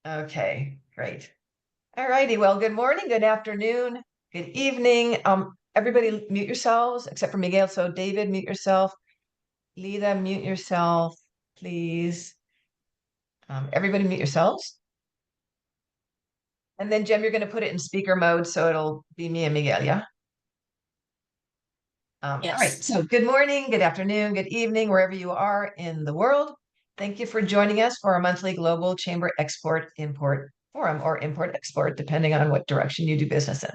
Okay, great. All righty. Well, good morning, good afternoon, good evening. Everybody mute yourselves except for Miguel. So David, mute yourself. Lida, mute yourself, please. Everybody mute yourselves. And then Jem, you're going to put it in speaker mode, so it'll be me and Miguel, yeah? All right. Yes. So good morning, good afternoon, good evening, wherever you are in the world. Thank you for joining us for our monthly Global Chamber Export Import Forum, or Import Export, depending on what direction you do business in.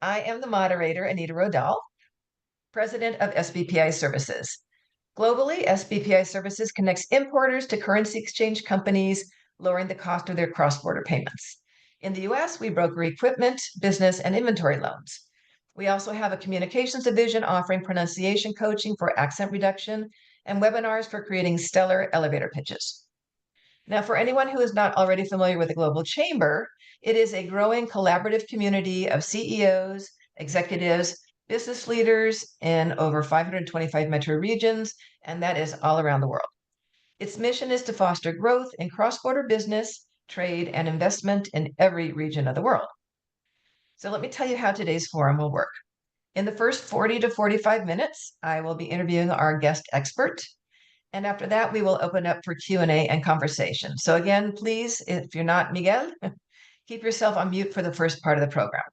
I am the moderator, Anita Rodal, president of SBPI Services. Globally, SBPI Services connects importers to currency exchange companies, lowering the cost of their cross-border payments. In the US, we broker equipment, business, and inventory loans. We also have a communications division offering pronunciation coaching for accent reduction and webinars for creating stellar elevator pitches. Now, for anyone who is not already familiar with the Global Chamber, it is a growing collaborative community of CEOs, executives, business leaders in over 525 metro regions, and that is all around the world. Its mission is to foster growth in cross-border business, trade, and investment in every region of the world. So let me tell you how today's forum will work. In the first 40 to 45 minutes, I will be interviewing our guest expert. And after that, we will open up for Q&A and conversation. So again, please, if you're not Miguel, keep yourself on mute for the first part of the program.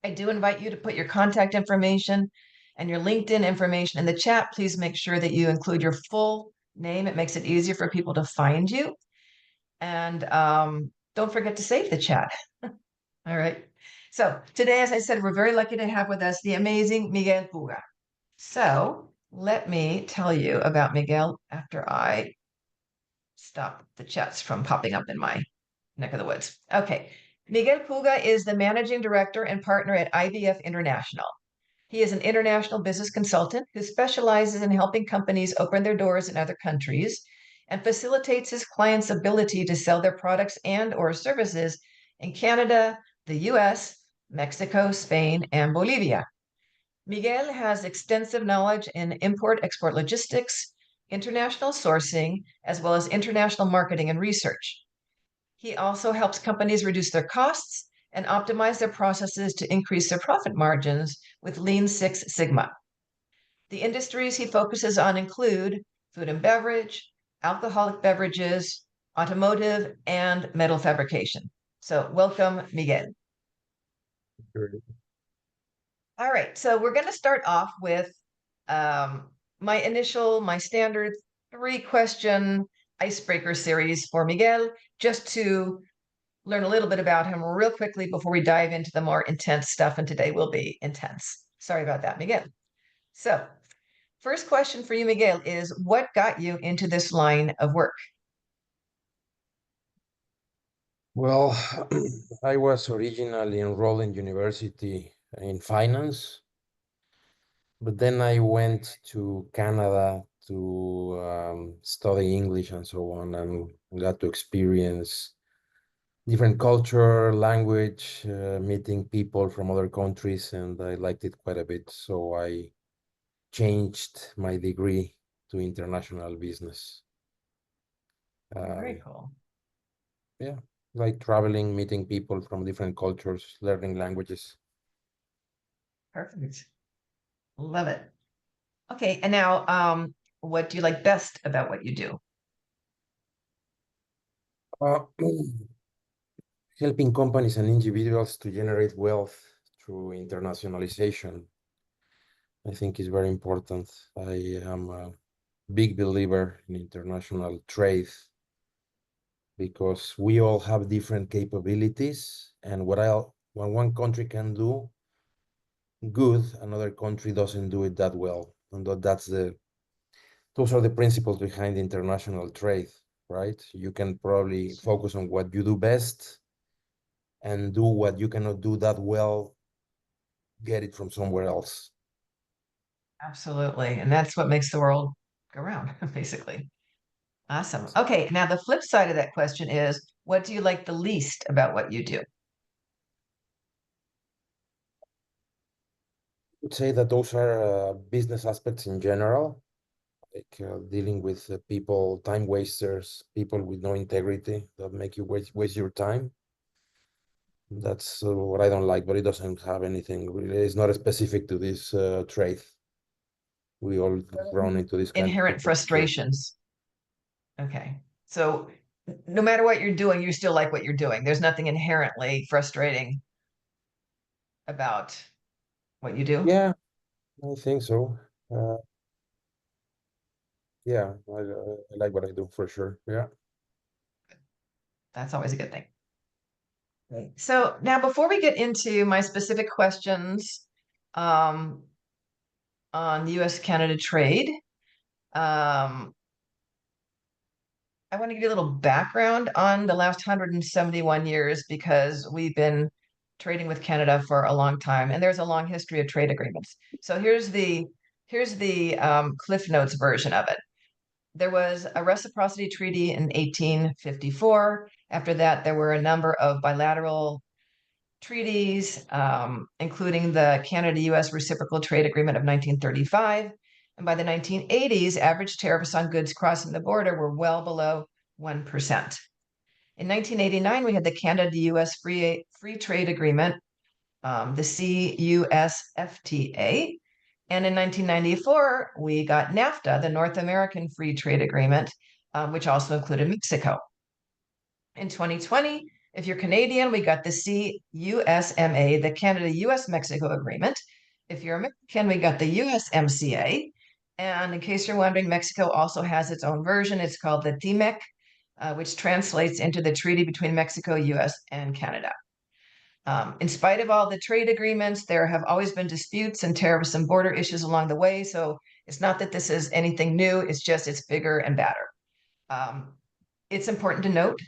I do invite you to put your contact information and your LinkedIn information in the chat. Please make sure that you include your full name. It makes it easier for people to find you. And don't forget to save the chat. All right. So today, as I said, we're very lucky to have with us the amazing Miguel Puga. So let me tell you about Miguel after I stop the chats from popping up in my neck of the woods. Okay. Miguel Puga is the managing director and partner at IBF International. He is an international business consultant who specializes in helping companies open their doors in other countries and facilitates his clients' ability to sell their products and or services in Canada, the US, Mexico, Spain, and Bolivia. Miguel has extensive knowledge in import-export logistics, international sourcing, as well as international marketing and research. He also helps companies reduce their costs and optimize their processes to increase their profit margins with Lean Six Sigma. The industries he focuses on include food and beverage, alcoholic beverages, automotive, and metal fabrication. So welcome, Miguel. All right, so we're going to start off with my standard 3-question icebreaker series for Miguel, just to learn a little bit about him real quickly before we dive into the more intense stuff. And today will be intense. Sorry about that, Miguel. So, first question for you, Miguel, is what got you into this line of work? Well, I was originally enrolled in university in finance, but then I went to Canada to study English and so on, and got to experience different culture, language, meeting people from other countries, and I liked it quite a bit. So I changed my degree to international business. Very cool. Yeah, like traveling, meeting people from different cultures, learning languages. Perfect. Love it. Okay, and now, what do you like best about what you do? Uh, helping companies and individuals to generate wealth through internationalization, I think is very important. I am a big believer in international trade because we all have different capabilities, and when one country can do good, another country doesn't do it that well. And those are the principles behind international trade, right? You can probably focus on what you do best and do what you cannot do that well, get it from somewhere else. Absolutely. And that's what makes the world go round, basically. Awesome. Okay, now the flip side of that question is, what do you like the least about what you do? I would say that those are business aspects in general. like dealing with people, time wasters, people with no integrity that make you waste your time. That's what I don't like, but it doesn't have anything really. It's not specific to this trade. We all run into this kind of Inherent people. Sure. frustrations. Okay. So no matter what you're doing, you still like what you're doing. There's nothing inherently frustrating about what you do. Yeah, I think so. Uh, yeah, I like what I do for sure. Yeah. That's always a good thing. Okay. So now before we get into my specific questions um, on US Canada trade, um, I want to give you a little background on the last 171 years because we've been trading with Canada for a long time, and there's a long history of trade agreements. So here's the Cliff Notes version of it. There was a reciprocity treaty in 1854. After that, there were a number of bilateral treaties, including the Canada-US Reciprocal Trade Agreement of 1935. And by the 1980s, average tariffs on goods crossing the border were well below 1%. In 1989, we had the Canada-US Free Trade Agreement, the CUSFTA. And in 1994, we got NAFTA, the North American Free Trade Agreement, which also included Mexico. In 2020, if you're Canadian, we got the CUSMA, the Canada-US-Mexico Agreement. If you're American, we got the USMCA. And in case you're wondering, Mexico also has its own version. It's called the TMEC, which translates into the treaty between Mexico, US, and Canada. In spite of all the trade agreements, there have always been disputes and tariffs and border issues along the way. So it's not that this is anything new, it's just it's bigger and badder. Um, it's important to note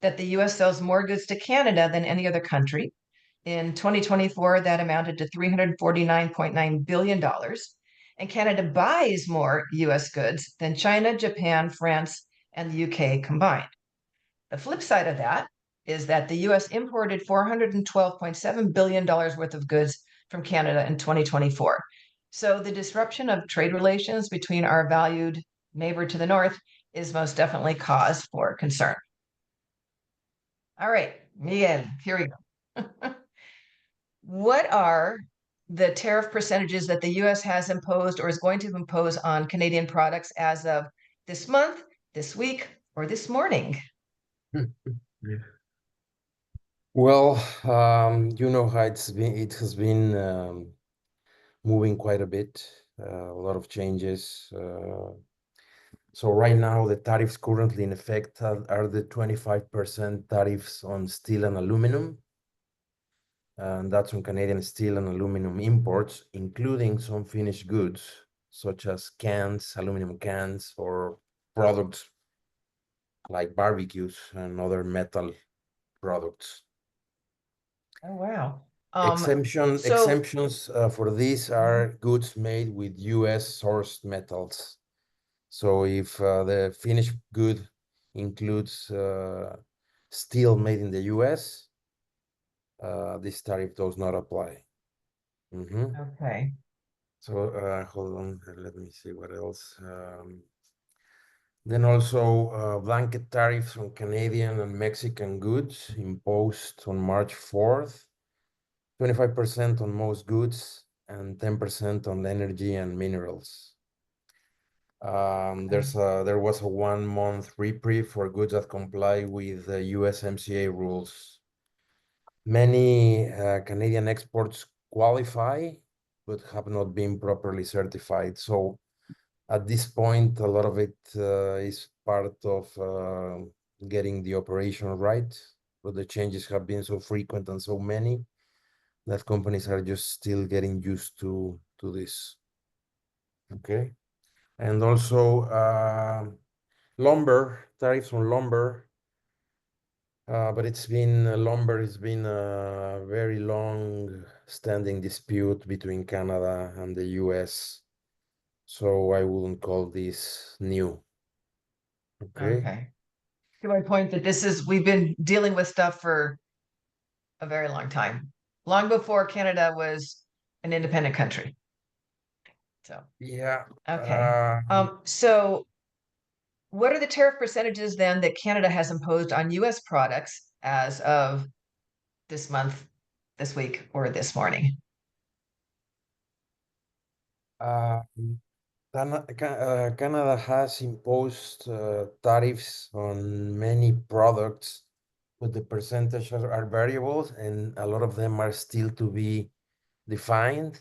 that the US sells more goods to Canada than any other country. In 2024, that amounted to $349.9 billion. And Canada buys more US goods than China, Japan, France, and the UK combined. The flip side of that is that the US imported $412.7 billion worth of goods from Canada in 2024. So the disruption of trade relations between our valued neighbor to the north is most definitely cause for concern. All right, Miguel, here we go. What are the tariff percentages that the US has imposed or is going to impose on Canadian products as of this month, this week, or this morning? Well, you know how it has been moving quite a bit, a lot of changes. So right now, the tariffs currently in effect are the 25% tariffs on steel and aluminum, and that's on Canadian steel and aluminum imports, including some finished goods, such as cans, aluminum cans, or products like barbecues and other metal products. Oh, wow. So Exemptions for these are goods made with US sourced metals. So if the finished good includes steel made in the US, this tariff does not apply. okay. So hold on, let me see what else. Then also blanket tariffs on Canadian and Mexican goods imposed on March 4th, 25% on most goods and 10% on energy and minerals. There was a 1 month reprieve for goods that comply with the USMCA rules. Many Canadian exports qualify, but have not been properly certified. So at this point, a lot of it is part of getting the operation right, but the changes have been so frequent and so many that companies are just still getting used to this. Okay. And also lumber, tariffs on lumber. But lumber has been a very long standing dispute between Canada and the US. So I wouldn't call this new. Okay. Okay. To my point that we've been dealing with stuff for a very long time, long before Canada was an independent country. So, Yeah. okay. So what are the tariff percentages then that Canada has imposed on US products as of this month, this week, or this morning? uh, Canada has imposed tariffs on many products, but the percentages are variables, and a lot of them are still to be defined.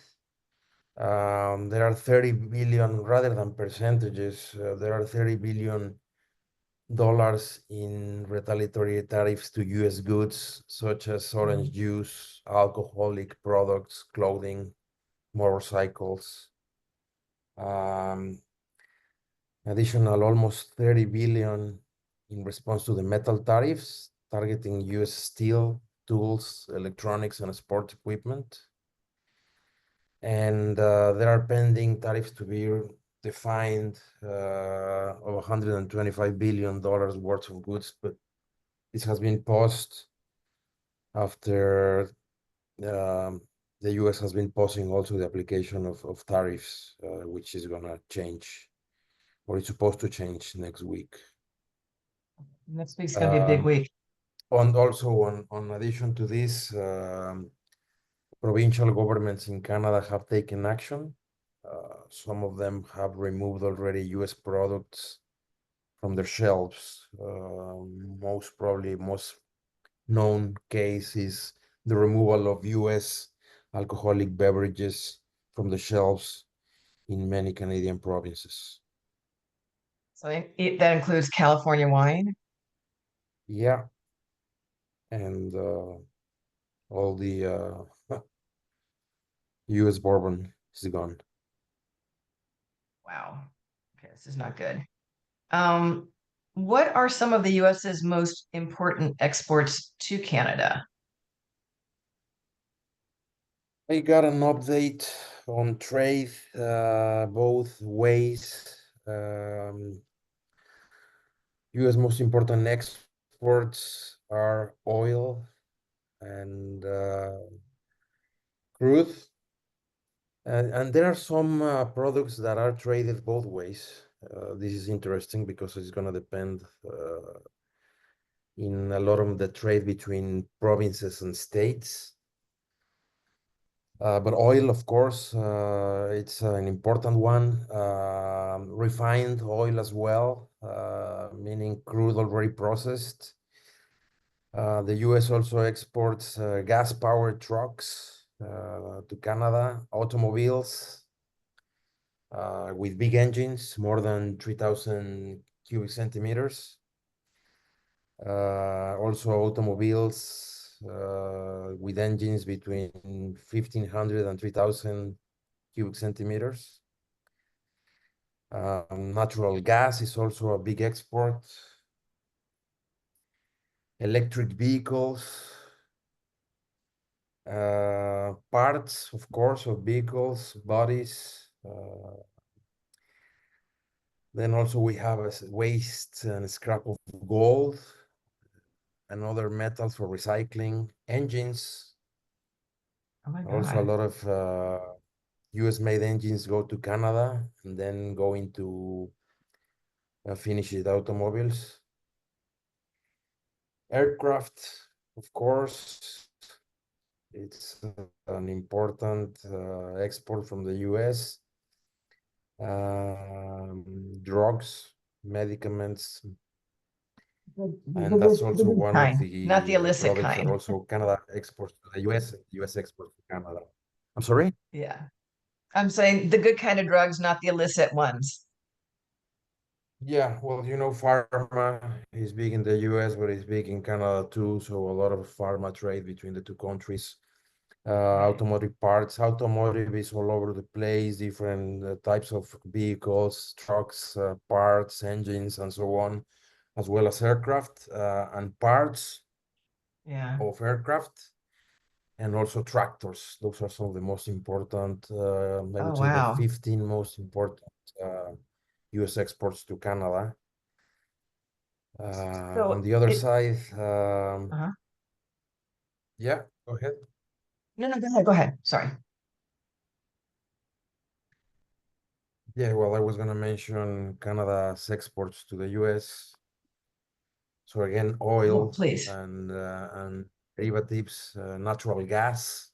There are 30 billion, rather than percentages, there are 30 billion dollars in retaliatory tariffs to US goods such as orange juice, alcoholic products, clothing, motorcycles. Um, Additional almost 30 billion in response to the metal tariffs targeting US steel, tools, electronics, and sports equipment. And there are pending tariffs to be defined of $125 billion worth of goods, but this has been paused after the US has been pausing also the application of tariffs, which is gonna change, or it's supposed to change next week. Next week's going to be a big Um, week. also, on addition to this, provincial governments in Canada have taken action. Some of them have removed already US products from their shelves. Most known case is the removal of US alcoholic beverages from the shelves in many Canadian provinces. So that includes California wine. Yeah, and all the US bourbon is gone. Wow. Okay, this is not good. Um, what are some of the US's most important exports to Canada? I got an update on trade both ways. US most important exports are oil and crude. And there are some products that are traded both ways. This is interesting because it's going to depend in a lot of the trade between provinces and states. But oil, of course, it's an important one. Refined oil as well, meaning crude already processed. The US also exports gas-powered trucks to Canada, automobiles with big engines, more than 3,000 cubic centimeters. Also automobiles with engines between 1,500 and 3,000 cubic centimeters. Natural gas is also a big export. Electric vehicles, parts, of course, of vehicles, bodies. Then also we have waste and scrap of gold and other metals for recycling, engines. Oh my Also, a God. lot of US-made engines go to Canada and then go into finished automobiles. Aircraft, of course, it's an important export from the US. Drugs, medicaments, and that's The also good one of kind, not the the illicit products that kind. also Canada exports to the US, and the US exports to Canada. I'm sorry? Yeah. I'm saying the good kind of drugs, not the illicit ones. Yeah, well, pharma is big in the US, but it's big in Canada too. So a lot of pharma trade between the two countries. Right. Automotive parts, automotive is all over the place, different types of vehicles, trucks, parts, engines, and so on, as well as aircraft and parts Yeah. of aircraft, and also tractors. Those are some of the most important, I Oh, would say the wow. 15 most important US exports to Canada. On So the other it, side, uh-huh. yeah, go ahead. No, no, go ahead. Go ahead. Sorry. Yeah, well, I was gonna mention Canada's exports to the US. So again, Oh, oil please. and derivatives, natural gas,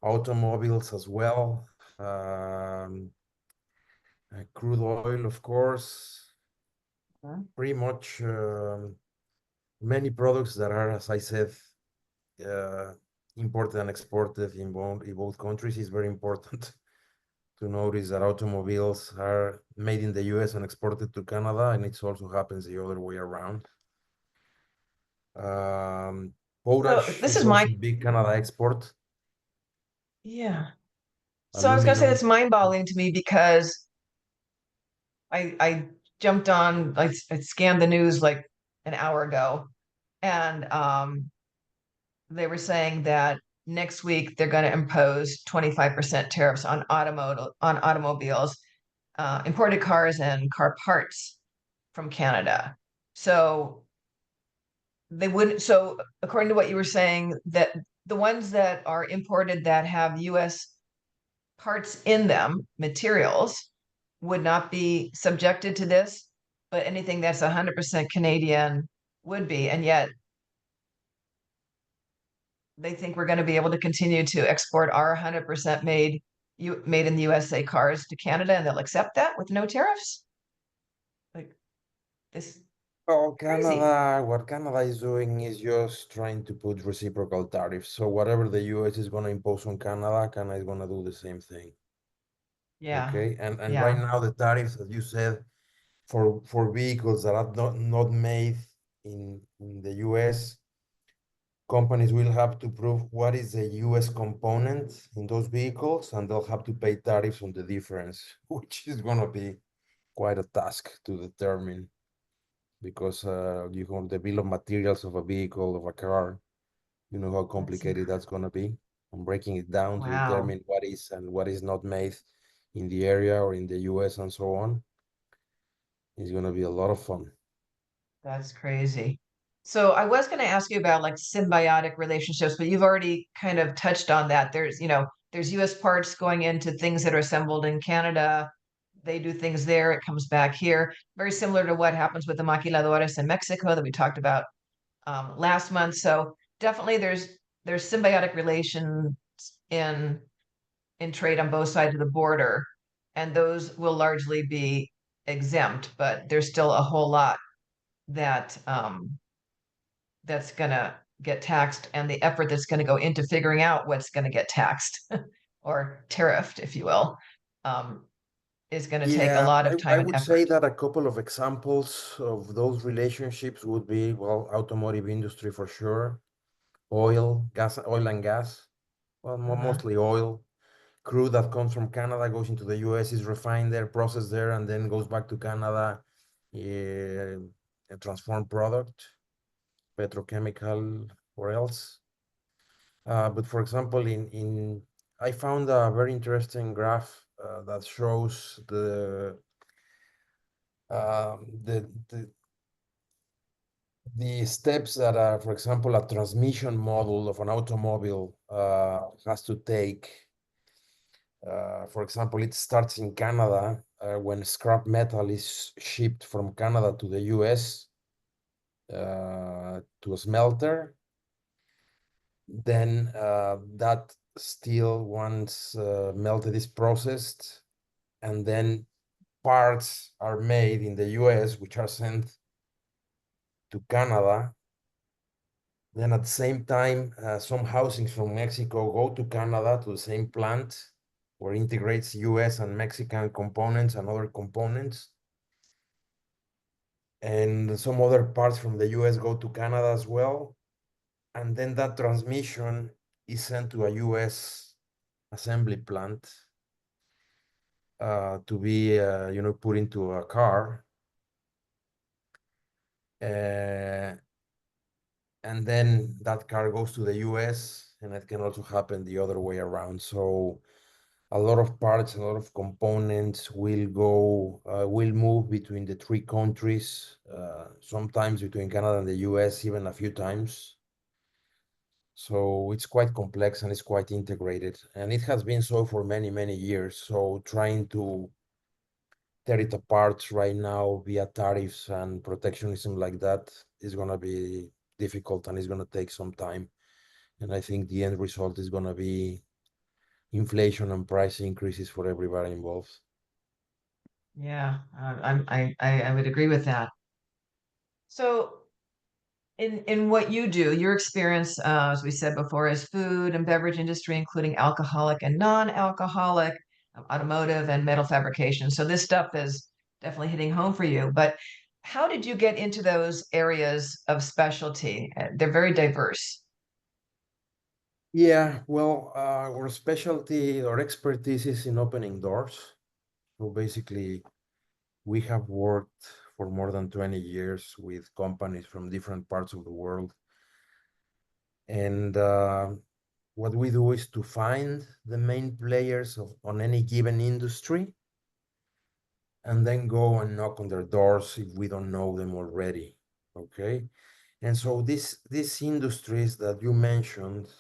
automobiles as well, um, crude oil, of course, pretty much many products that are, as I said, uh, imported and exported in both countries is very important to notice that automobiles are made in the US and exported to Canada, and it also happens the other way around. Um, So Potash this is is also my, a big Canada export. yeah. So I was gonna say Aluminum. that's mind-boggling to me because I jumped on, I scanned the news like an hour ago, and they were saying that next week they're going to impose 25% tariffs on automobiles, imported cars and car parts from Canada. So they wouldn't. So according to what you were saying, that the ones that are imported that have U.S. parts in them, materials, would not be subjected to this, but anything that's 100% Canadian would be. And yet they think we're going to be able to continue to export our 100% made in the USA cars to Canada, and they'll accept that with no tariffs. Like this, Well, crazy. what Canada is doing is just trying to put reciprocal tariffs. So whatever the US is going to impose on Canada, Canada is going to do the same thing. Yeah, Okay. And right yeah. now the tariffs, as you said, for vehicles that are not made in the US, companies will have to prove what is the US component in those vehicles, and they'll have to pay tariffs on the difference, which is going to be quite a task to determine because you have the bill of materials of a vehicle, of a car, you know how That's complicated that's going to be. And breaking it down to wow. determine what is and what is not made in the area or in the US and so on is going to be a lot of fun. That's crazy. So I was going to ask you about like symbiotic relationships, but you've already kind of touched on that. There's US parts going into things that are assembled in Canada. They do things there, it comes back here. Very similar to what happens with the maquiladores in Mexico that we talked about last month. So definitely there's symbiotic relations in in trade on both sides of the border, and those will largely be exempt, but there's still a whole lot that that's going to get taxed, and the effort that's going to go into figuring out what's going to get taxed or tariffed, if you will, um, is going to take a Yeah, lot of I time and would say effort. that a couple of examples of those relationships would be, well, automotive industry for sure, oil and gas, well, Uh-huh. mostly oil. Crude that comes from Canada goes into the US, is refined there, processed there, and then goes back to Canada, a transformed product, petrochemical or else. But for example, I found a very interesting graph that shows the the steps that are, for example, a transmission model of an automobile has to take. For example, it starts in Canada when scrap metal is shipped from Canada to the US to a smelter. Then that steel, once melted, is processed, and then parts are made in the US, which are sent to Canada. Then at the same time, some housings from Mexico go to Canada to the same plant where it integrates US and Mexican components and other components. And some other parts from the US go to Canada as well. And then that transmission is sent to a US assembly plant to be, put into a car. Uh, and then that car goes to the US, and it can also happen the other way around. So a lot of parts, a lot of components will move between the three countries, sometimes between Canada and the US, even a few times. So it's quite complex and it's quite integrated. And it has been so for many, many years. So trying to tear it apart right now via tariffs and protectionism like that is going to be difficult and it's going to take some time. And I think the end result is going to be inflation and price increases for everybody involved. Yeah, I would agree with that. So in what you do, your experience, as we said before, is food and beverage industry, including alcoholic and non-alcoholic, automotive and metal fabrication. So this stuff is definitely hitting home for you. But how did you get into those areas of specialty? They're very diverse. Yeah, well, our specialty, our expertise is in opening doors. So basically, we have worked for more than 20 years with companies from different parts of the world. And what we do is to find the main players on any given industry and then go and knock on their doors if we don't know them already. Okay. And so these industries that you mentioned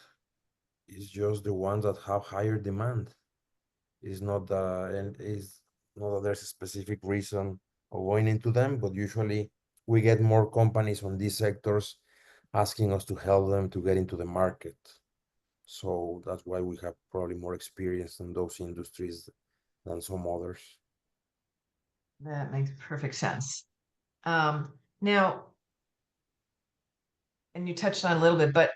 is just the ones that have higher demand. It's not and is not that there's a specific reason of going into them, but usually we get more companies on these sectors asking us to help them to get into the market. So that's why we have probably more experience in those industries than some others. That makes perfect sense. Now, and you touched on it a little bit, but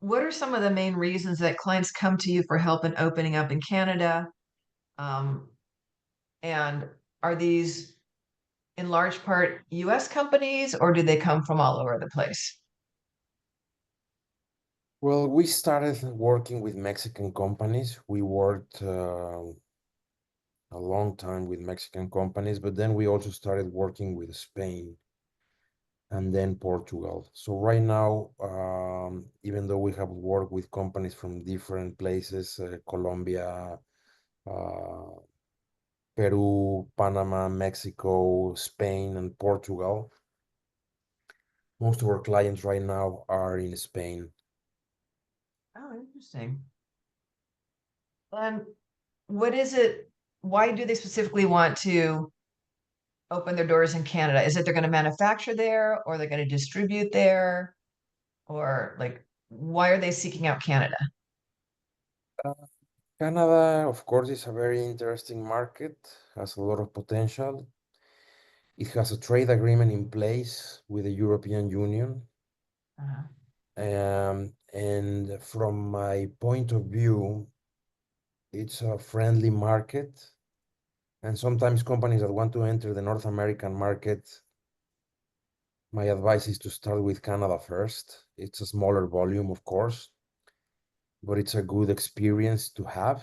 what are some of the main reasons that clients come to you for help in opening up in Canada? Um, and are these in large part US companies or do they come from all over the place? Well, we started working with Mexican companies. We worked a long time with Mexican companies, but then we also started working with Spain and then Portugal. So right now, even though we have worked with companies from different places, Colombia, uh, Peru, Panama, Mexico, Spain, and Portugal, most of our clients right now are in Spain. Oh, interesting. And what is it? Why do they specifically want to open their doors in Canada? Is it they're going to manufacture there or they're going to distribute there? Or like, why are they seeking out Canada? Uh, Canada, of course, is a very interesting market, has a lot of potential. It has a trade agreement in place with the European Union. Uh-huh. And from my point of view, it's a friendly market. And sometimes companies that want to enter the North American market, my advice is to start with Canada first. It's a smaller volume, of course, but it's a good experience to have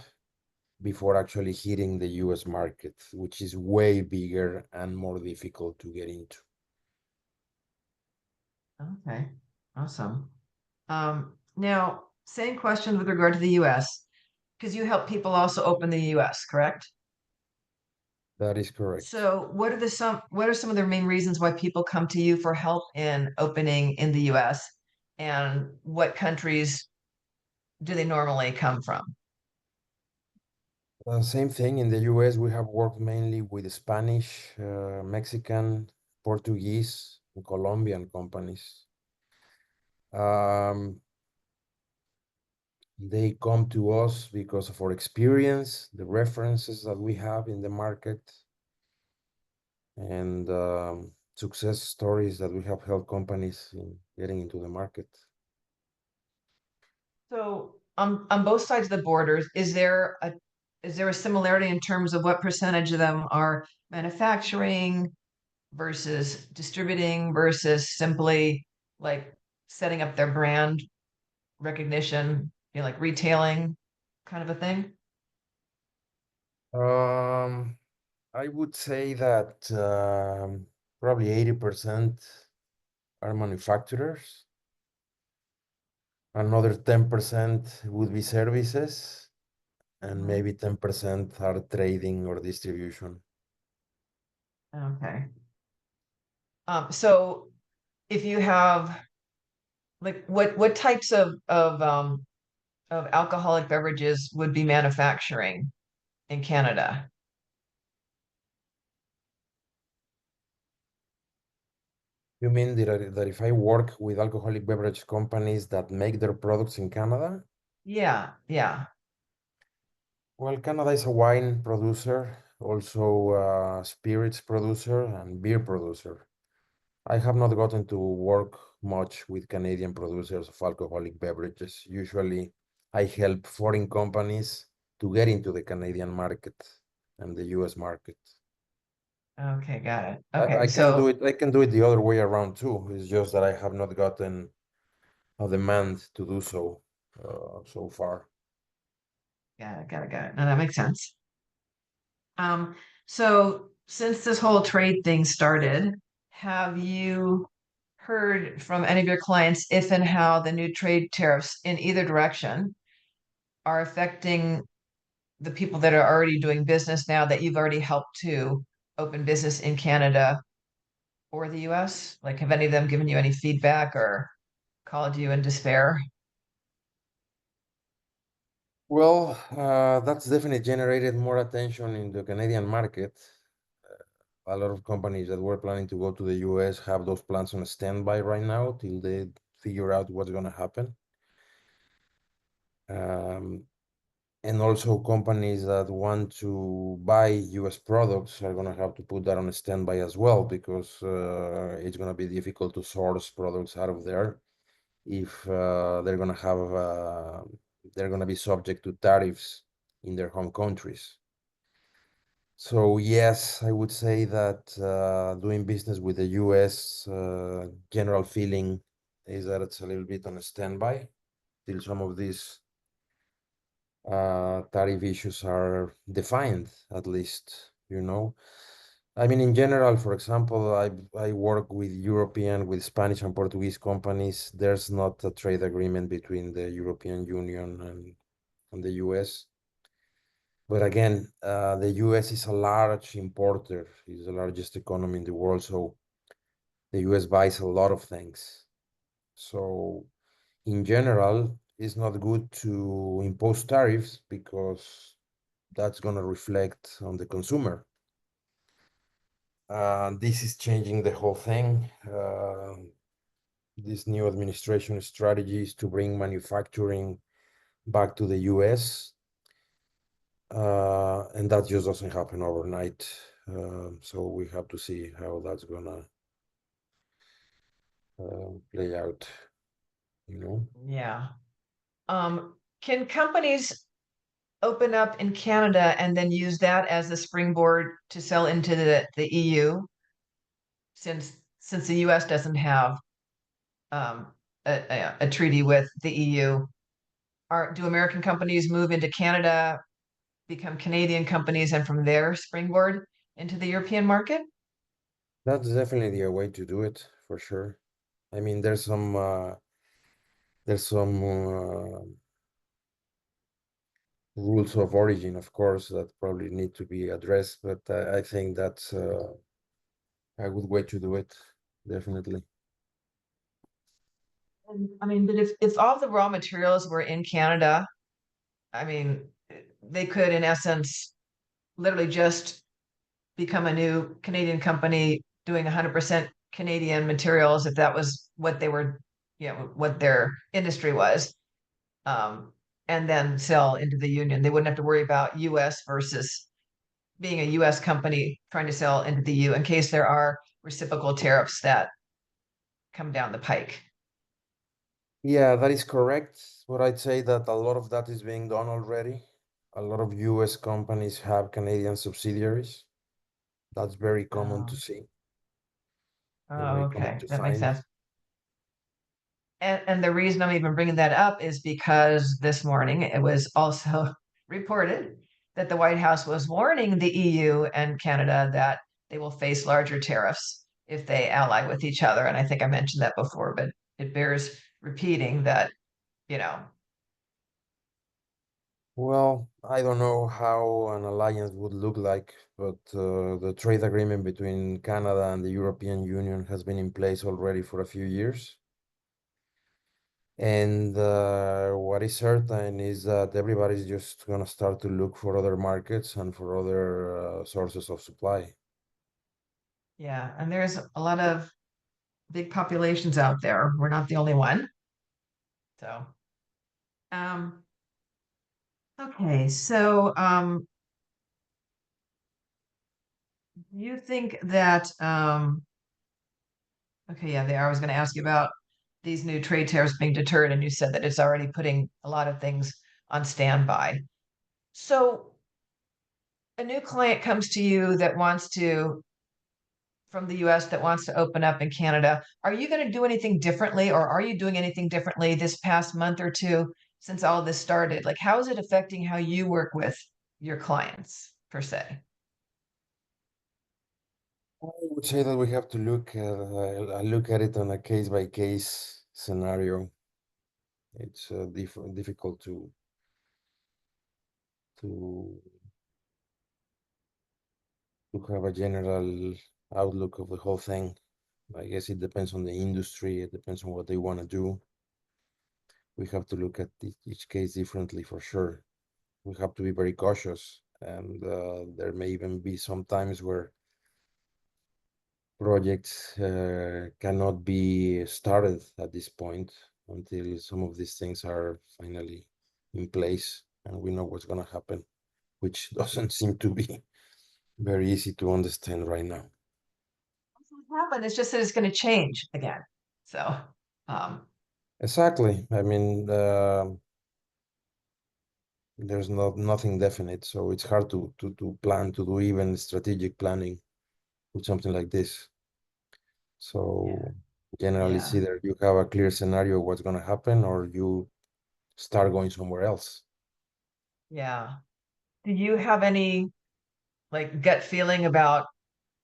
before actually hitting the US market, which is way bigger and more difficult to get into. Okay, awesome. Now, same question with regard to the US, because you help people also open the US, correct? That is correct. So what are some of the main reasons why people come to you for help in opening in the US? And what countries do they normally come from? Same thing in the US, we have worked mainly with Spanish, Mexican, Portuguese, and Colombian companies. Um, they come to us because of our experience, the references that we have in the market, and success stories that we have helped companies in getting into the market. So on both sides of the borders, is there a similarity in terms of what percentage of them are manufacturing versus distributing versus simply like setting up their brand recognition, like retailing kind of a thing? Um, I would say that probably 80% are manufacturers. Another 10% would be services, and Mhm. maybe 10% are trading or distribution. Okay. So if you have Like what types of alcoholic beverages would be manufacturing in Canada? You mean that if I work with alcoholic beverage companies that make their products in Canada? Yeah, yeah. Well, Canada is a wine producer, also a spirits producer and beer producer. I have not gotten to work much with Canadian producers of alcoholic beverages. Usually, I help foreign companies to get into the Canadian market and the US market. Okay, got it. I, Okay, I can do so it, I can do it the other way around too. It's just that I have not gotten a demand to do so so far. got it. No, that makes sense. Um, so since this whole trade thing started, have you heard from any of your clients if and how the new trade tariffs in either direction are affecting the people that are already doing business now that you've already helped to open business in Canada or the US? Like, have any of them given you any feedback or called you in despair? Well, that's definitely generated more attention in the Canadian market. A lot of companies that were planning to go to the US have those plans on standby right now till they figure out what's going to happen. Um, and also companies that want to buy US products are going to have to put that on standby as well because it's going to be difficult to source products out of there if they're going to be subject to tariffs in their home countries. So yes, I would say that doing business with the US, general feeling is that it's a little bit on a standby till some of these tariff issues are defined, at least, you know. I mean, in general, for example, I work with European, with Spanish and Portuguese companies. There's not a trade agreement between the European Union and the US. But again, the US is a large importer, is the largest economy in the world. So the US buys a lot of things. So in general, it's not good to impose tariffs because that's going to reflect on the consumer. This is changing the whole thing. This new administration strategy is to bring manufacturing back to the US. And that just doesn't happen overnight. So we have to see how that's gonna play out, you know. Yeah. Can companies open up in Canada and then use that as a springboard to sell into the EU since the US doesn't have um, a treaty with the EU? Do American companies move into Canada, become Canadian companies, and from there springboard into the European market? That's definitely a way to do it for sure. I mean, there's some rules of origin, of course, that probably need to be addressed, but I think that's a good way to do it, definitely. And, I mean, but if all the raw materials were in Canada, I mean, they could, in essence, literally just become a new Canadian company doing 100% Canadian materials if that was what they were, what their industry was, um, and then sell into the union. They wouldn't have to worry about US versus being a US company trying to sell into the EU in case there are reciprocal tariffs that come down the pike. Yeah, that is correct. But I'd say that a lot of that is being done already. A lot of US companies have Canadian subsidiaries. That's very common to Oh, see, very common okay, to that makes find. sense. And the reason I'm even bringing that up is because this morning it was also reported that the White House was warning the EU and Canada that they will face larger tariffs if they ally with each other. And I think I mentioned that before, but it bears repeating that, you know, Well, I don't know how an alliance would look like, but the trade agreement between Canada and the European Union has been in place already for a few years. And what is certain is that everybody's just gonna start to look for other markets and for other sources of supply. Yeah, and there's a lot of big populations out there. We're not the only one. So, um, okay, so you think that okay, yeah, I was going to ask you about these new trade tariffs being deterred, and you said that it's already putting a lot of things on standby. So, a new client comes to you that wants to from the US that wants to open up in Canada. Are you going to do anything differently, or are you doing anything differently this past month or two since all this started? Like, how is it affecting how you work with your clients per se? I would say that we have to look at it on a case by case scenario. It's difficult to to have a general outlook of the whole thing. I guess it depends on the industry. It depends on what they want to do. We have to look at each case differently for sure. We have to be very cautious, and there may even be some times where projects cannot be started at this point until some of these things are finally in place and we know what's going to happen, which doesn't seem to be very easy to understand right now. What happened? It's just that it's going to change again. So, um, Exactly. I mean, there's nothing definite, so it's hard to plan, to do even strategic planning with something like this. yeah, So generally, it's yeah, either you have a clear scenario of what's going to happen, or you start going somewhere else. yeah. Do you have any like gut feeling about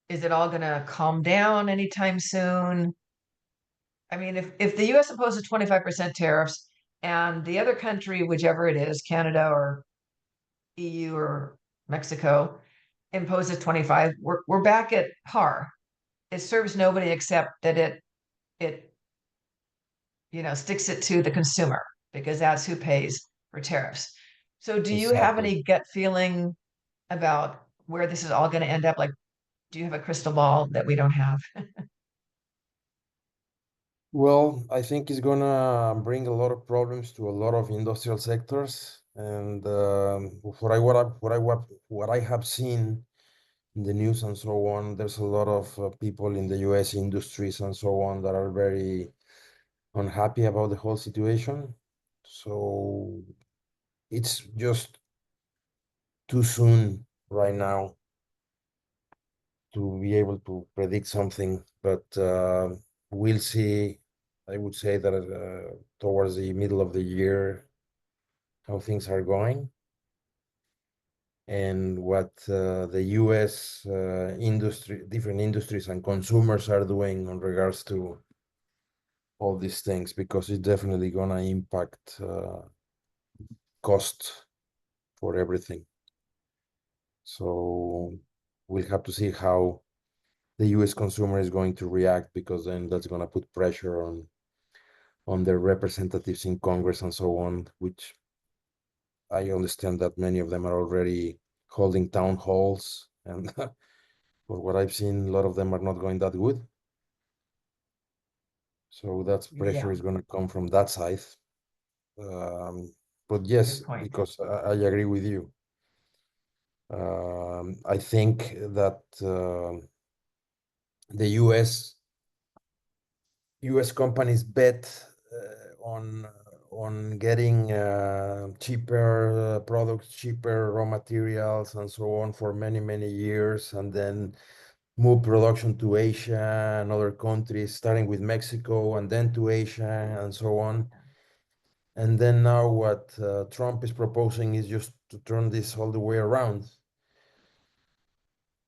is it all going to calm down anytime soon? I mean, if the US imposes 25% tariffs and the other country, whichever it is, Canada or EU or Mexico, imposes 25, we're back at par. It serves nobody except that it sticks it to the consumer because that's who pays for tariffs. So do you have Exactly. any gut feeling about where this is all going to end up? Like, do you have a crystal ball that we don't have? Well, I think it's gonna bring a lot of problems to a lot of industrial sectors, and what I have seen in the news and so on, there's a lot of people in the U.S. industries and so on that are very unhappy about the whole situation. So it's just too soon right now to be able to predict something, but we'll see. I would say that towards the middle of the year, how things are going and what the US different industries and consumers are doing in regards to all these things, because it's definitely going to impact cost for everything. So we'll have to see how the US consumer is going to react, because then that's going to put pressure on their representatives in Congress and so on, which I understand that many of them are already holding town halls, and for what I've seen, a lot of them are not going that good. So that's pressure Yeah, is going to come from that side. But yes, good point. because I agree with you. I think that the US companies bet on getting cheaper products, cheaper raw materials, and so on for many years, and then move production to Asia and other countries, starting with Mexico and then to Asia and so on. And then now what Trump is proposing is just to turn this all the way around.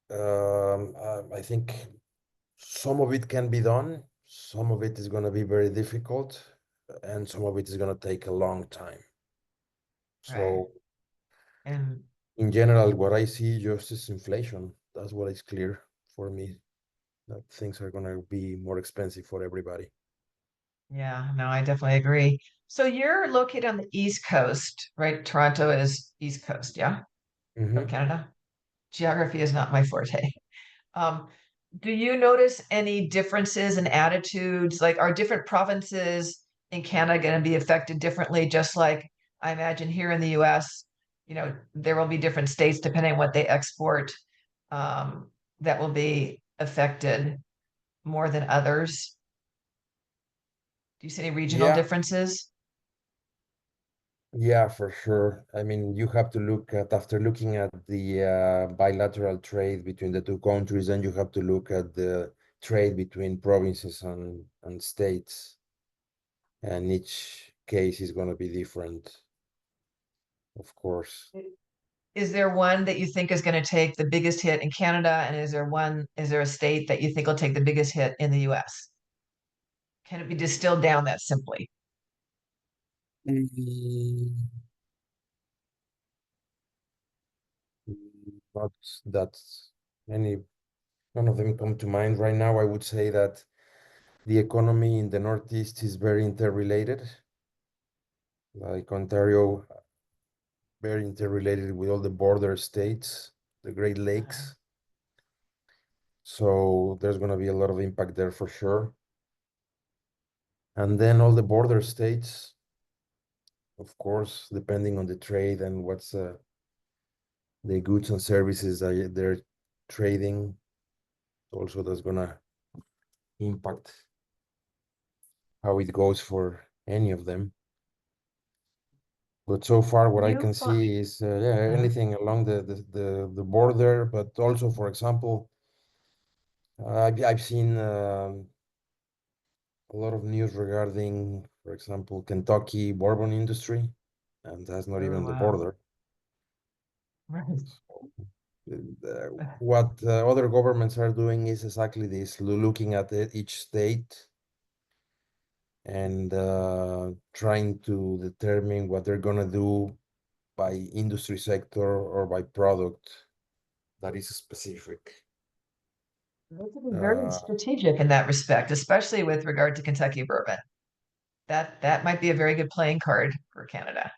I think some of it can be done. Some of it is going to be very difficult, and some of it is going to take a long time. Right. So, And in general, what I see just is inflation. That's what is clear for me, that things are going to be more expensive for everybody. Yeah, no, I definitely agree. So you're located on the East Coast, right? Toronto is East Coast, yeah, of Hmm. Canada. Geography is not my forte. Um, do you notice any differences in attitudes? Like, are different provinces in Canada going to be affected differently? Just like I imagine here in the US, there will be different states depending on what they export, um, that will be affected more than others. Do you see any regional Yeah, differences? yeah, for sure. I mean, you have to look at, after looking at the bilateral trade between the two countries, then you have to look at the trade between provinces and states, and each case is going to be different, of course. Is there one that you think is going to take the biggest hit in Canada? And is there a state that you think will take the biggest hit in the US? Can it be distilled down that simply? Mm, Not that any, none of them come to mind right now. I would say that the economy in the Northeast is very interrelated, like Ontario, very interrelated with all the border states, the Great Uh-huh. Lakes. So there's going to be a lot of impact there for sure. And then all the border states, of course, depending on the trade and what's the goods and services that they're trading, also that's going to impact how it goes for any of them. But so far, what I You can fi- see is, yeah, uh, anything along the border, but also, for example, I've seen a lot of news regarding, for example, Kentucky bourbon industry, and that's not oh even the wow. border. Right. What other governments are doing is exactly this, looking at each state and trying to determine what they're gonna do by industry sector or by product that is specific. They could be very Uh, strategic in that respect, especially with regard to Kentucky bourbon. That might be a very good playing card for Canada.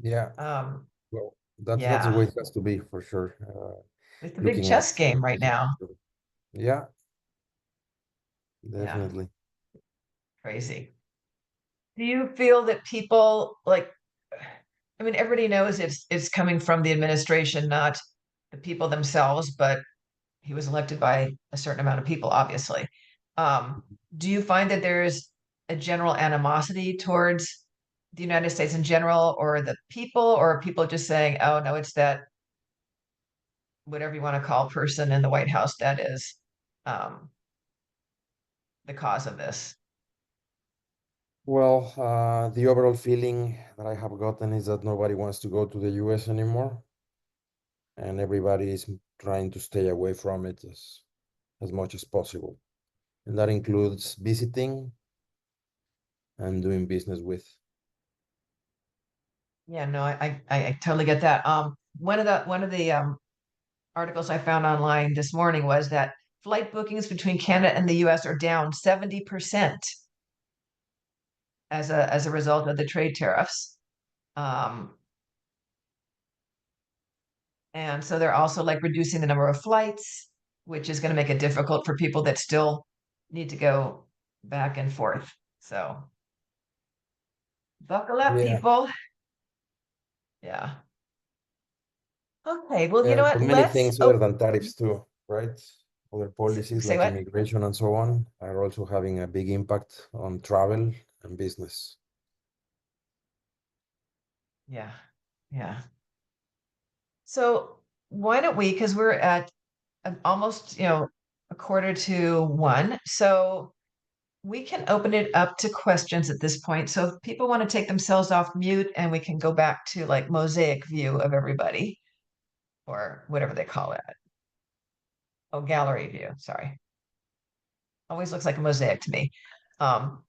yeah, Um, well, that's the way yeah, it has to be for sure. it's a big Looking at chess game right specific, now. yeah, Yeah, definitely. crazy. Do you feel that people like, I mean, everybody knows it's coming from the administration, not the people themselves, but he was elected by a certain amount of people, obviously. Um, do you find that there's a general animosity towards the United States in general, or the people, or are people just saying, "Oh no, it's that whatever you want to call person in the White House that is um, the cause of this"? Well, the overall feeling that I have gotten is that nobody wants to go to the US anymore, and everybody is trying to stay away from it as much as possible. And that includes visiting and doing business with. Yeah, no, I totally get that. One of the articles I found online this morning was that flight bookings between Canada and the US are down 70% as a result of the trade tariffs. Um, and so they're also like reducing the number of flights, which is going to make it difficult for people that still need to go back and forth. So buckle up, Yeah. people. Yeah. Okay. Well, you know Yeah, for what? many Let's things other than tariffs too, right? Other policies say like what? immigration and so on are also having a big impact on travel and business. Yeah. Yeah. So why don't we, because we're at almost, a quarter to one. So we can open it up to questions at this point. So if people want to take themselves off mute and we can go back to like mosaic view of everybody or whatever they call it. Oh, gallery view. Sorry. Always looks like a mosaic to me. Um,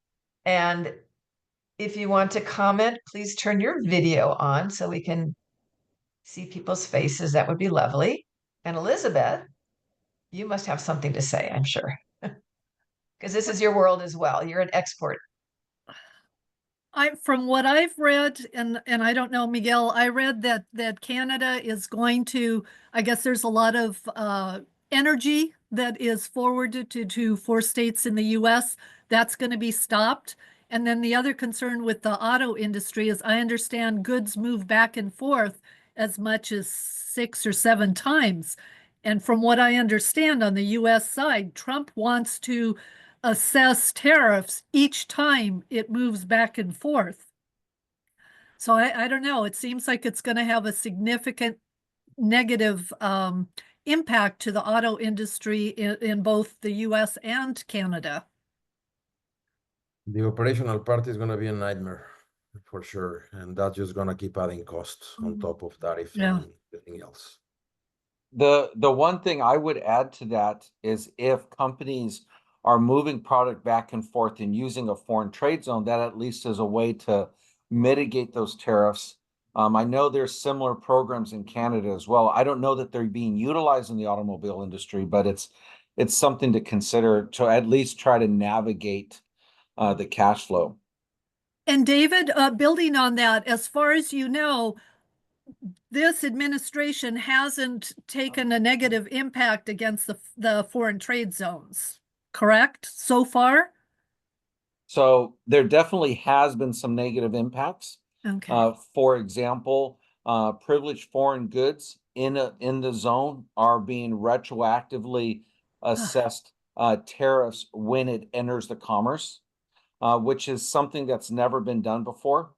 and if you want to comment, please turn your video on so we can see people's faces. That would be lovely. And Elizabeth, you must have something to say, I'm sure. Because this is your world as well. You're an export. From what I've read, and I don't know, Miguel, I read that Canada is going to, I guess there's a lot of energy that is forwarded to 4 states in the US. That's going to be stopped. And then the other concern with the auto industry is I understand goods move back and forth as much as 6 or 7 times. And from what I understand on the US side, Trump wants to assess tariffs each time it moves back and forth. So I don't know. It seems like it's going to have a significant negative impact to the auto industry in both the US and Canada. The operational part is going to be a nightmare for sure. And that's just going to keep adding costs on top of tariff and everything else. The one thing I would add to that is if companies are moving product back and forth and using a foreign trade zone, that at least is a way to mitigate those tariffs. I know there's similar programs in Canada as well. I don't know that they're being utilized in the automobile industry, but it's something to consider to at least try to navigate the cash flow. And David, building on that, as far as you know, this administration hasn't taken a negative impact against the foreign trade zones, correct, so far? So there definitely has been some negative impacts. Okay. For example, privileged foreign goods in the zone are being retroactively assessed tariffs when it enters the commerce, which is something that's never been done before.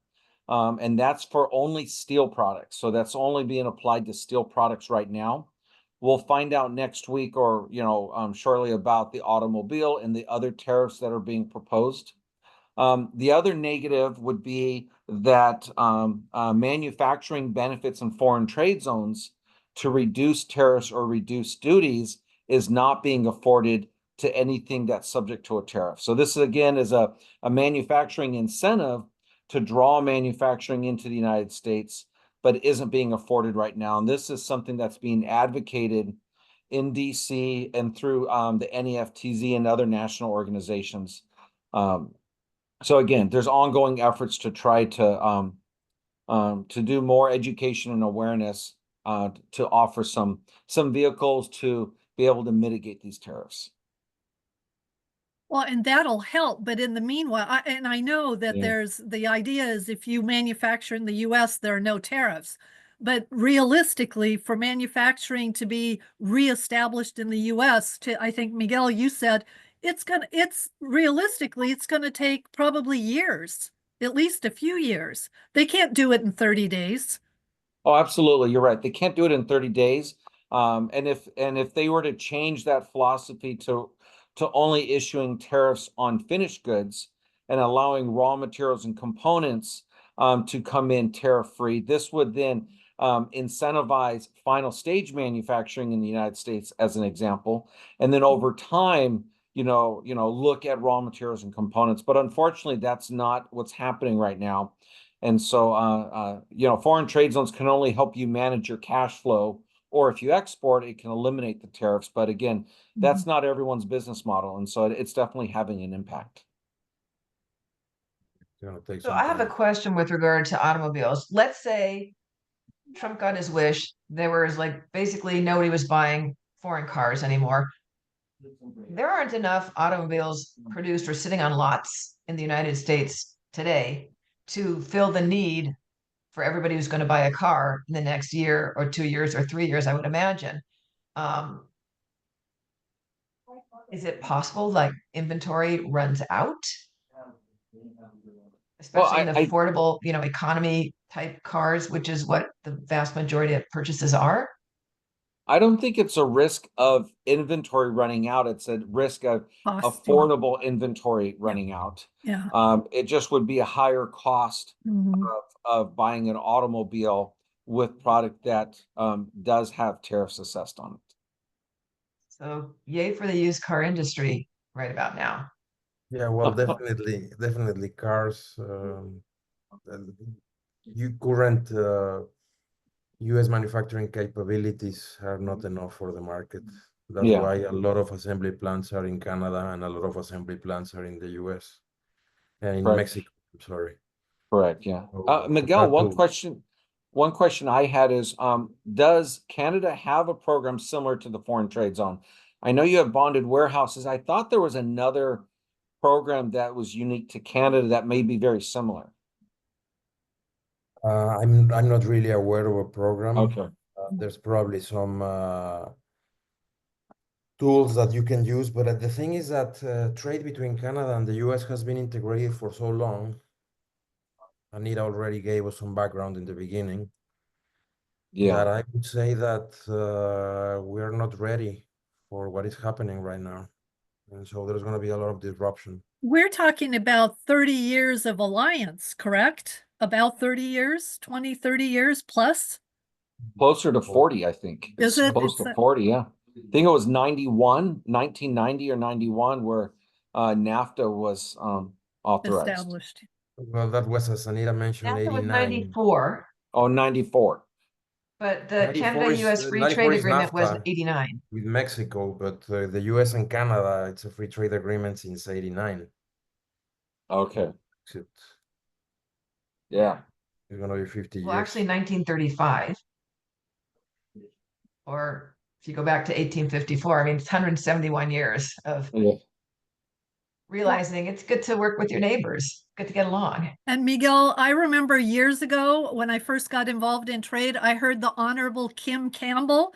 And that's for only steel products. So that's only being applied to steel products right now. We'll find out next week or, shortly about the automobile and the other tariffs that are being proposed. The other negative would be that manufacturing benefits in foreign trade zones to reduce tariffs or reduce duties is not being afforded to anything that's subject to a tariff. So this again is a manufacturing incentive to draw manufacturing into the United States, but isn't being afforded right now. And this is something that's being advocated in DC and through the NEFTZ and other national organizations. So again, there's ongoing efforts to try to do more education and awareness to offer some vehicles to be able to mitigate these tariffs. Well, and that'll help, but in the meanwhile, I know that there's the idea is if you manufacture in the US, there are no tariffs. But realistically, for manufacturing to be reestablished in the US, I think, Miguel, you said realistically, it's gonna take probably years, at least a few years. They can't do it in 30 days. Oh, absolutely. You're right. They can't do it in 30 days. And if they were to change that philosophy to only issuing tariffs on finished goods and allowing raw materials and components to come in tariff-free, this would then incentivize final stage manufacturing in the United States, as an example. And then over time, look at raw materials and components. But unfortunately, that's not what's happening right now. And so, foreign trade zones can only help you manage your cash flow, or if you export, it can eliminate the tariffs. But again, that's not everyone's business model. And so it's definitely having an impact. So I have a question with regard to automobiles. Let's say Trump got his wish. There was basically nobody was buying foreign cars anymore. There aren't enough automobiles produced or sitting on lots in the United States today to fill the need for everybody who's going to buy a car in the next year or 2 years or 3 years, I would imagine. Is it possible inventory runs out? Especially in affordable, economy type cars, which is what the vast majority of purchases are? I don't think it's a risk of inventory running out. It's a risk of affordable inventory running out. Yeah. It just would be a higher cost of buying an automobile with product that does have tariffs assessed on it. So yay for the used car industry right about now. Yeah, well, definitely cars. Current US manufacturing capabilities are not enough for the market. That's Yeah. why a lot of assembly plants are in Canada and a lot of assembly plants are in the US and in Right. Mexico. I'm sorry. Correct, yeah. So Miguel, compared to one question I had is, does Canada have a program similar to the foreign trade zone? I know you have bonded warehouses. I thought there was another program that was unique to Canada that may be very similar. I'm not really aware of a program. Okay. There's probably some tools that you can use, but the thing is that trade between Canada and the US has been integrated for so long. Anita already gave us some background in the beginning. Yeah. That I would say that we're not ready for what is happening right now. And so there's going to be a lot of disruption. We're talking about 30 years of alliance, correct? About 30 years, 20, 30 years plus? Closer to 40, I think. Is It's it? close to 40, yeah. I think it was 1990 or 91, where NAFTA was authorized. Established. Well, that was, as Anita mentioned, NAFTA was 89. 94, Oh, 94. but the 94 is, Canada-US Free 94 Trade is Agreement was NAFTA 89. with Mexico, but the US and Canada, it's a free trade agreement since 89. Okay. It's Yeah. going to be 50 Well, years. actually 1935. Or if you go back to 1854, I mean, it's 171 years of Yeah. realizing it's good to work with your neighbors, good to get along. And Miguel, I remember years ago when I first got involved in trade, I heard the Honorable Kim Campbell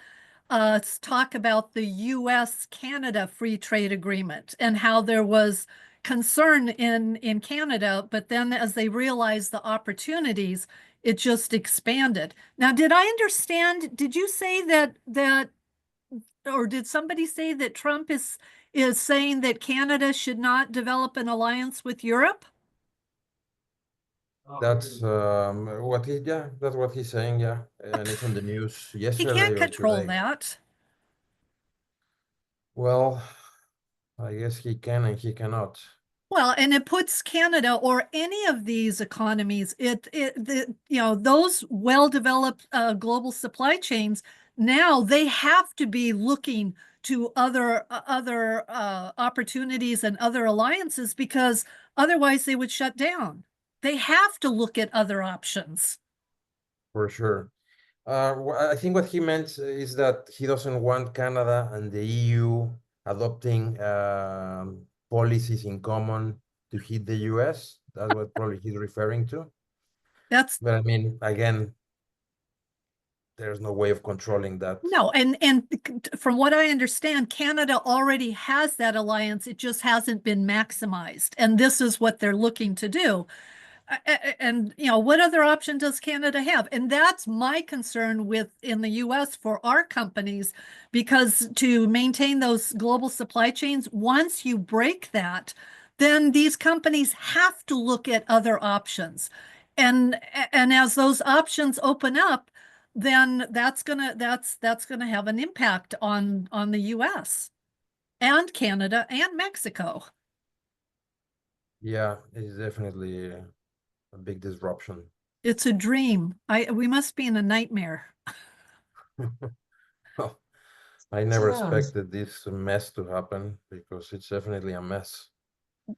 talk about the US-Canada Free Trade Agreement and how there was concern in Canada, but then as they realized the opportunities, it just expanded. Now, did I understand, did you say that or did somebody say that Trump is saying that Canada should not develop an alliance with Europe? That's that's what he's saying, yeah. And it's on the news He yesterday can't or control today. that. Well, I guess he can and he cannot. Well, and it puts Canada or any of these economies, those well-developed global supply chains, now they have to be looking to other opportunities and other alliances because otherwise they would shut down. They have to look at other options. For sure. I think what he meant is that he doesn't want Canada and the EU adopting policies in common to hit the US. That's what probably he's referring to. That's But I mean, again, there's no way of controlling that. no, and from what I understand, Canada already has that alliance. It just hasn't been maximized, and this is what they're looking to do. And what other option does Canada have? And that's my concern in the US for our companies, because to maintain those global supply chains, once you break that, then these companies have to look at other options. And as those options open up, then that's gonna have an impact on the US and Canada and Mexico. Yeah, it's definitely a big disruption. It's a dream. We must be in a nightmare. Well, I never Sounds. expected this mess to happen because it's definitely a mess.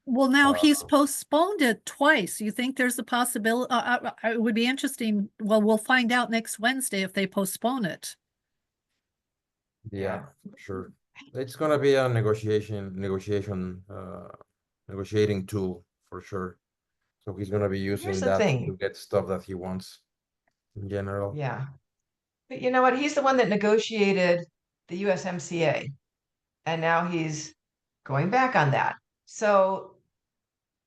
Well, now he's Uh, postponed it twice. You think there's a possibility? It would be interesting. Well, we'll find out next Wednesday if they postpone it. Yeah, for sure. It's gonna be a negotiating tool for sure. So he's gonna be using Here's the that to thing. get stuff that he wants in general. Yeah. But you know what? He's the one that negotiated the USMCA, and now he's going back on that. So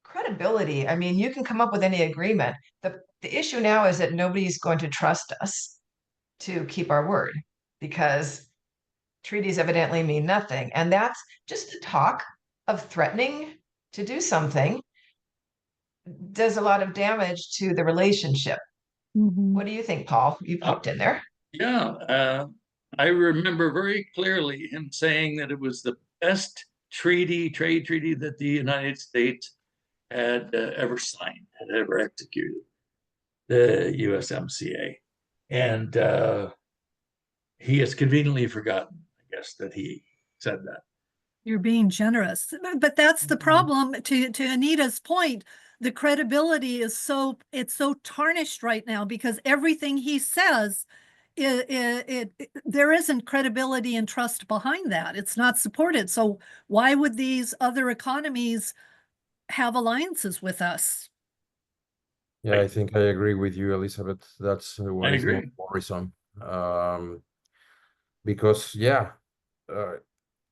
credibility, I mean, you can come up with any agreement. The issue now is that nobody's going to trust us to keep our word because treaties evidently mean nothing. And that's just the talk of threatening to do something does a lot of damage to the relationship. What do you think, Paul? You popped in there. Yeah, I remember very clearly him saying that it was the best trade treaty that the United States had ever signed, had ever executed, the USMCA. And he has conveniently forgotten, I guess, that he said that. You're being generous, but that's the problem. To Anita's point, the credibility is it's so tarnished right now because everything he says, there isn't credibility and trust behind that. It's not supported. So why would these other economies have alliances with us? Yeah, I think I agree with you, Elizabeth. That's what I is agree. more worrisome. Because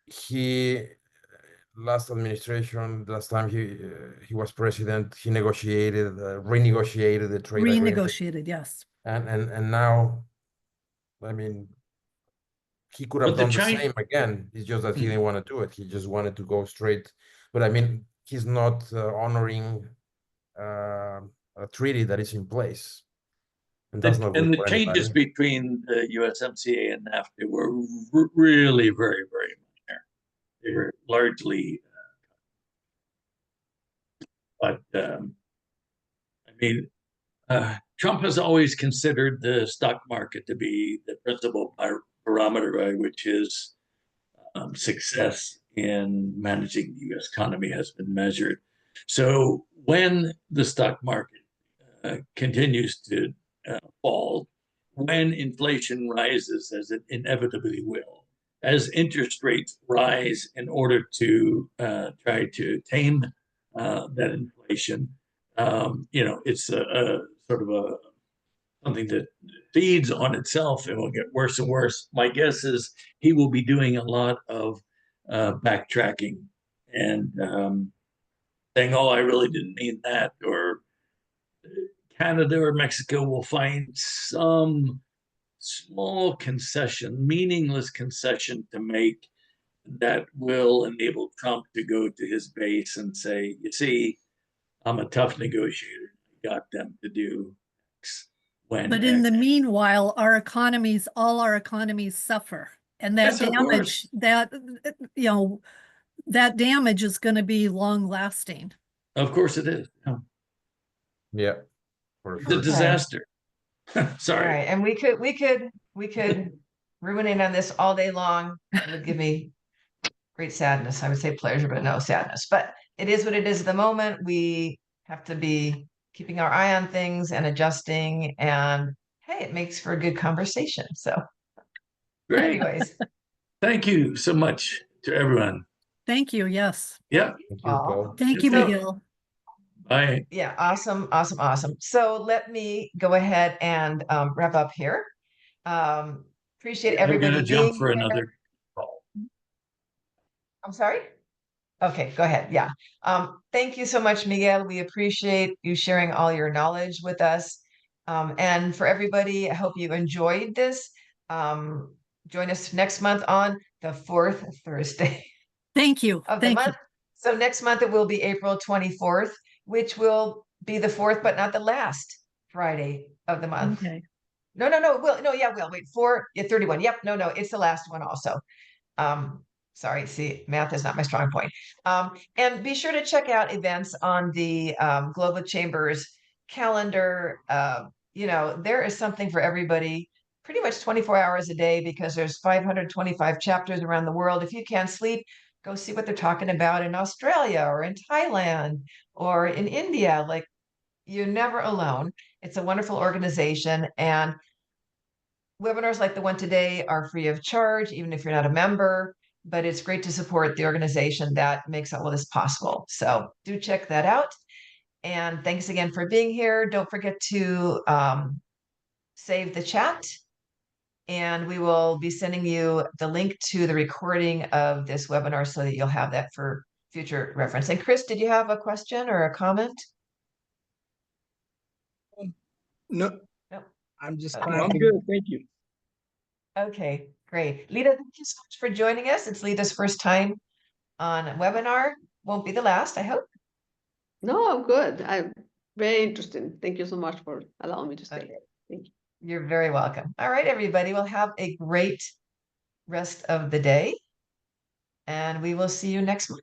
he last time he was president, he renegotiated the trade agreement, Renegotiated, yes. and now, I mean, he could have But the done the China- same again. It's just that he didn't want to do it. He just wanted to go straight. But I mean, he's not honoring a treaty that is in place, and that's not good And the for changes anybody. between the USMCA and NAFTA were really very, very minor. They were largely, but I mean, Trump has always considered the stock market to be the principal barometer by which his success in managing the U.S. economy has been measured. So when the stock market continues to fall, when inflation rises, as it inevitably will, as interest rates rise in order to try to tame that inflation, it's a sort of something that feeds on itself and will get worse and worse. My guess is he will be doing a lot of backtracking and saying, "Oh, I really didn't mean that," or Canada or Mexico will find some small concession, meaningless concession to make that will enable Trump to go to his base and say, "You see, I'm a tough negotiator. I got them to do X." But in the meanwhile, all our economies suffer. And that Yes, of course. that damage is going to be long lasting. Of course it is. Yeah, for It's a sure. disaster. All Sorry. right, and we could ruminate on this all day long. It would give me great sadness. I would say pleasure, but no sadness. But it is what it is at the moment. We have to be keeping our eye on things and adjusting. And hey, it makes for a good conversation. So, Great. anyways, Thank you so much to everyone. Thank you. Yes. Yeah. Thank you, Paul. Paul. Thank you, So- Miguel. Bye. Yeah, awesome. So let me go ahead and wrap up here. Appreciate I'm everybody gonna being jump for here. another call. I'm sorry? Okay, go ahead. Yeah. Thank you so much, Miguel. We appreciate you sharing all your knowledge with us. And for everybody, I hope you enjoyed this. Join us next month on the fourth Thursday Thank you. of the Thank you. month. So next month it will be April 24th, which will be the fourth, but not the last Friday of the month. Okay. No. We'll wait, 31. Yep, no, it's the last one also. Sorry, see, math is not my strong point. And be sure to check out events on the Global Chambers calendar. There is something for everybody pretty much 24 hours a day because there's 525 chapters around the world. If you can't sleep, go see what they're talking about in Australia or in Thailand or in India. Like, you're never alone. It's a wonderful organization, and webinars like the one today are free of charge, even if you're not a member, but it's great to support the organization that makes all of this possible. So do check that out. And thanks again for being here. Don't forget to save the chat, and we will be sending you the link to the recording of this webinar so that you'll have that for future reference. And Chris, did you have a question or a comment? No, No. I'm just Okay. clapping. I'm good, thank you. Okay, great. Lita, thank you so much for joining us. It's Lita's first time on a webinar. Won't be the last, I hope. No, I'm good. I'm very interesting. Thank you so much for allowing me to stay. Okay. Thank you. You're very welcome. All right, everybody. We'll have a great rest of the day, and we will see you next month.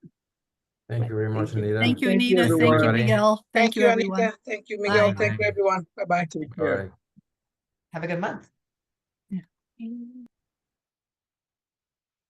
Thank you very much, Thank you. Anita. Thank you, Thank you, Anita. Thank you, everyone. Everybody. Miguel. Thank you, everyone. Anita. Thank you, Miguel. Bye. Thank you, everyone. Bye-bye. Take care. Bye. Have a good month. Yeah.